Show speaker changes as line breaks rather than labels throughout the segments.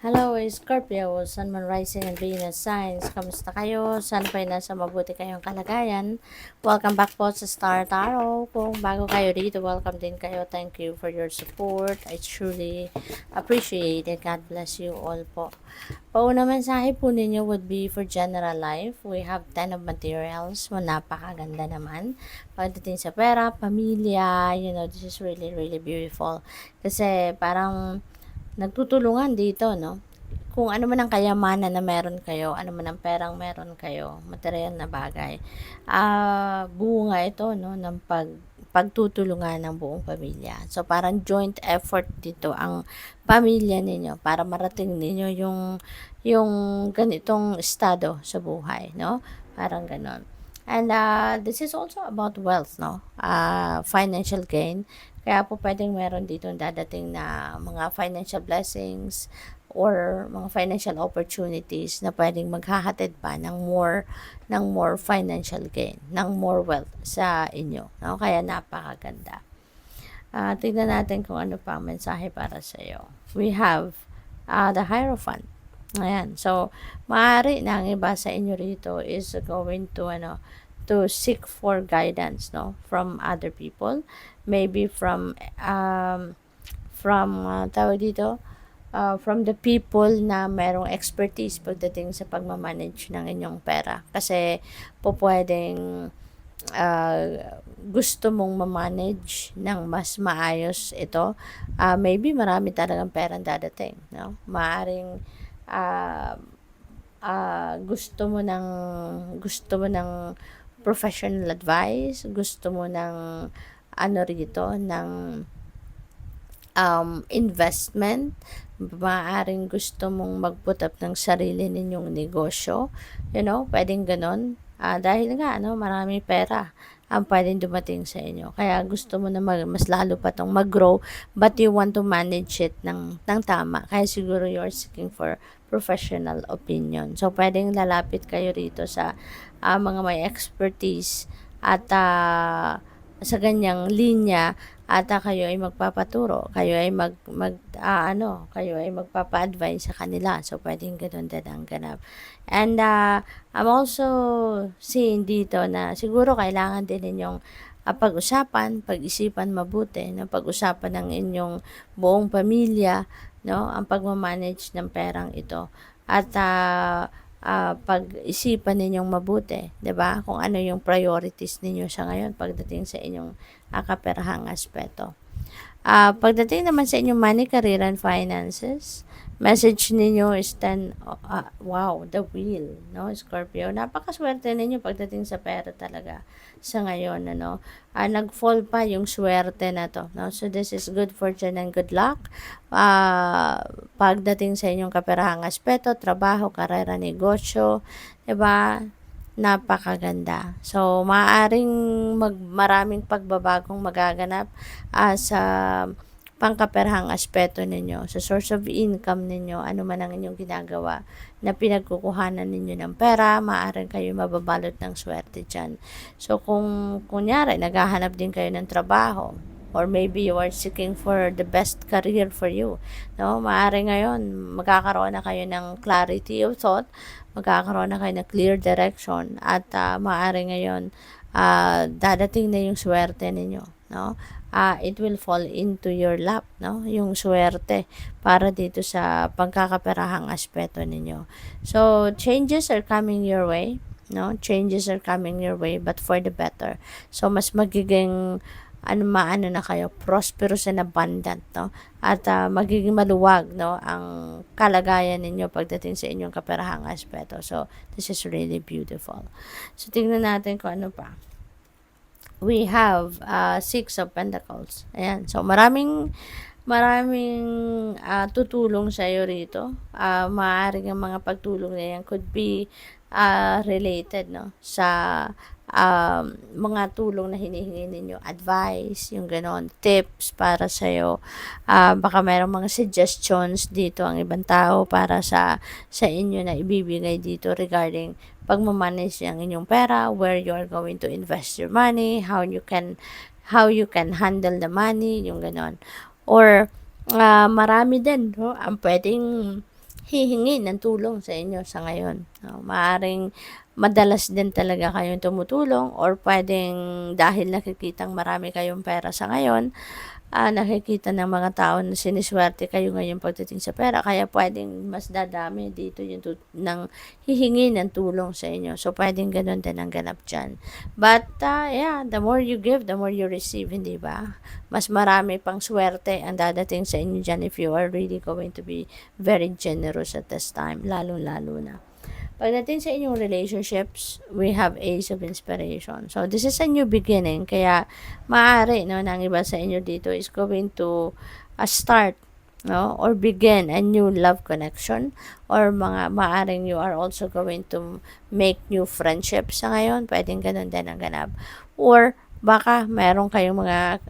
Hello, Scorpio, Sun, Moon, Rising, and Venus signs. Kamusta kayo? Sana po ay nasa mabuti kayong kalagayan. Welcome back po sa Star Tarot. Kung bago kayo dito, welcome din kayo. Thank you for your support. I truly appreciate it. God bless you all po. Pauna mensahe po ninyo would be for general life. We have 10 of materials. Napakaganda naman. Pagdating sa pera, pamilya, this is really, really beautiful. Kasi parang nagtutulungan dito, no? Kung ano man ang kayamanan na meron kayo, ano man ang perang meron kayo, material na bagay, bunga ito, no, ng pagtutulungan ng buong pamilya. So, parang joint effort dito ang pamilya ninyo para marating ninyo yung ganitong estado sa buhay, no? Parang ganon. And this is also about wealth, no? Financial gain. Kaya po pwedeng meron dito dadating na mga financial blessings or mga financial opportunities na pwedeng maghahatid pa ng more financial gain, ng more wealth sa inyo. No? Kaya napakaganda. Tignan natin kung ano pa ang mensahe para sa iyo. We have the Hierophant. Ayan. So, maaari na ang iba sa inyo rito is going to seek for guidance, no, from other people, maybe tawag dito, from the people na merong expertise pagdating sa pagmamanage ng inyong pera. Kasi po pwedeng gusto mong ma-manage ng mas maayos ito. Maybe marami talagang perang dadating, no? Maaring gusto mo ng professional advice, gusto mo ng ng investment, maaaring gusto mong mag-put up ng sarili ninyong negosyo, pwedeng ganon. Dahil nga, marami pera ang pwedeng dumating sa inyo. Kaya gusto mo na mas lalo pa tong mag-grow, but you want to manage it ng tama. Kaya siguro you're seeking for professional opinion. So, pwedeng lalapit kayo rito sa mga may expertise at sa ganyang linya at kayo ay magpapaturo, kayo ay kayo ay magpapa-advise sa kanila. So, pwedeng ganun din ang ganap. And I'm also seeing dito na siguro kailangan din ninyong pag-isipan mabuti, na pag-usapan ng inyong buong pamilya, no, ang pagmamanage ng perang ito. At pag-isipan ninyong mabuti, 'di ba? Kung ano yung priorities ninyo sa ngayon pagdating sa inyong kaperahang aspeto. Pagdating naman sa inyong money, career, and finances, message ninyo is 10, wow, the wheel, no, Scorpio. Napakaswerte ninyo pagdating sa pera talaga sa ngayon, nag-fall pa yung swerte na to, no? So, this is good fortune and good luck. Pagdating sa inyong kaperahang aspeto, trabaho, karera, negosyo, 'di ba? Napakaganda. So, maaaring maraming pagbabagong magaganap sa pangkaperahang aspeto ninyo, sa source of income ninyo, ano man ang inyong ginagawa na pinagkukuhanan ninyo ng pera, maaaring kayo mababalot ng swerte dyan. So, kung kunyari, naghahanap din kayo ng trabaho, or maybe you are seeking for the best career for you, no? Maaari ngayon magkakaroon na kayo ng clarity of thought, magkakaroon na kayo ng clear direction, at maaari ngayon dadating na yung swerte ninyo, no? It will fall into your lap, no? Yung swerte para dito sa pagkakaperahang aspeto ninyo. So, changes are coming your way, no? Changes are coming your way, but for the better. So, mas magiging maano na kayo, prosperous and abundant, no? At magiging maluwag, no, ang kalagayan ninyo pagdating sa inyong kaperahang aspeto. So, this is really beautiful. So, tingnan natin kung ano pa. We have Six of Pentacles. Ayan. So, maraming tutulong sa iyo rito. Maaaring ang mga pagtulong na yan could be related, no, sa mga tulong na hinihingi ninyo, advice, yung ganon, tips para sa iyo. Baka mayroong mga suggestions dito ang ibang tao para sa inyo na ibibigay dito regarding pagmamanage ng inyong pera, where you are going to invest your money, how you can handle the money, yung ganon. Or marami din, no, ang pwedeng hihingi ng tulong sa inyo sa ngayon. No? Maaring madalas din talaga kayong tumutulong or pwedeng dahil nakikitang marami kayong pera sa ngayon, nakikita ng mga tao na siniswerte kayo ngayon pagdating sa pera, kaya pwedeng mas dadami dito yung ng hihingi ng tulong sa inyo. So, pwedeng ganun din ang ganap dyan. But, yeah, the more you give, the more you receive, hindi ba? Mas marami pang swerte ang dadating sa inyo dyan if you are really going to be very generous at this time, lalo-lalo na. Pagdating sa inyong relationships, we have Ace of Inspiration. So, this is a new beginning. Kaya, maaari, no, ng iba sa inyo dito is going to start, no, or begin a new love connection. Or maaring you are also going to make new friendships sa ngayon. Pwedeng ganun din ang ganap. Or, baka meron kayong mga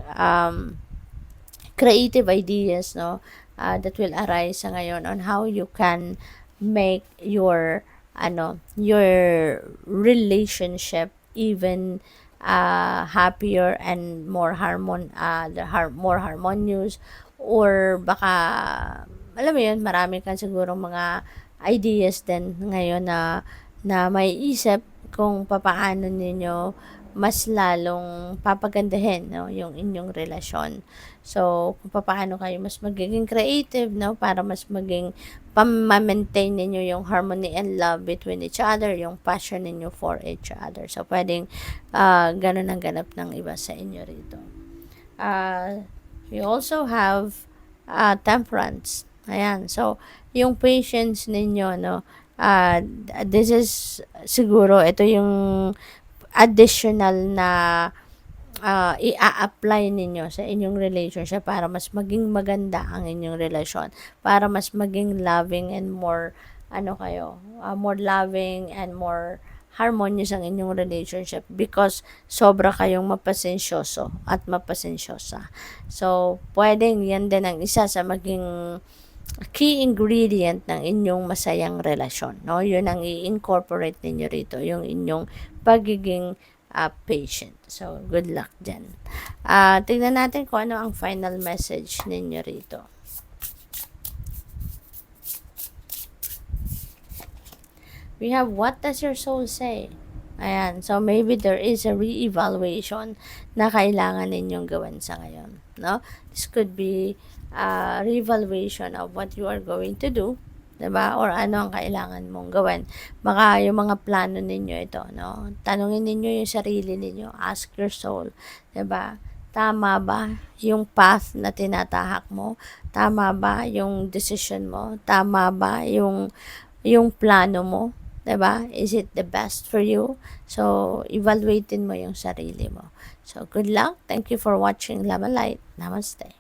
creative ideas, no, that will arise sa ngayon on how you can make your relationship even happier and more more harmonious, or baka alam mo yun, marami kang siguro mga ideas din ngayon na may isip kung papaano ninyo mas lalong papagandahin, no, yung inyong relasyon. So, kung paano kayo mas magiging creative, no, para mas maging ma-maintain ninyo yung harmony and love between each other, yung passion ninyo for each other. So, pwedeng ganun ang ganap ng iba sa inyo rito. We also have temperance. Ayan. So, yung patience ninyo, no, this is siguro, ito yung additional na i-apply ninyo sa inyong relationship para mas maging maganda ang inyong relasyon, para mas maging loving and more more loving and more harmonious ang inyong relationship because sobra kayong mapasensyoso at mapasensyosa. So, pwedeng yan din ang isa sa maging key ingredient ng inyong masayang relasyon, no? Yun ang i-incorporate ninyo rito, yung inyong pagiging patient. So, good luck dyan. Tignan natin kung ano ang final message ninyo rito. We have, what does your soul say? Ayan. So, maybe there is a re-evaluation na kailangan ninyong gawin sa ngayon. No? This could be a re-evaluation of what you are going to do. Diba? Or ano ang kailangan mong gawin. Baka yung mga plano ninyo ito. No? Tanungin ninyo yung sarili ninyo. Ask your soul. Diba? Tama ba yung path na tinatahak mo? Tama ba yung decision mo? Tama ba yung plano mo? Diba? Is it the best for you? So, evaluatein mo yung sarili mo. So, good luck. Thank you for watching Love and Light. Namaste.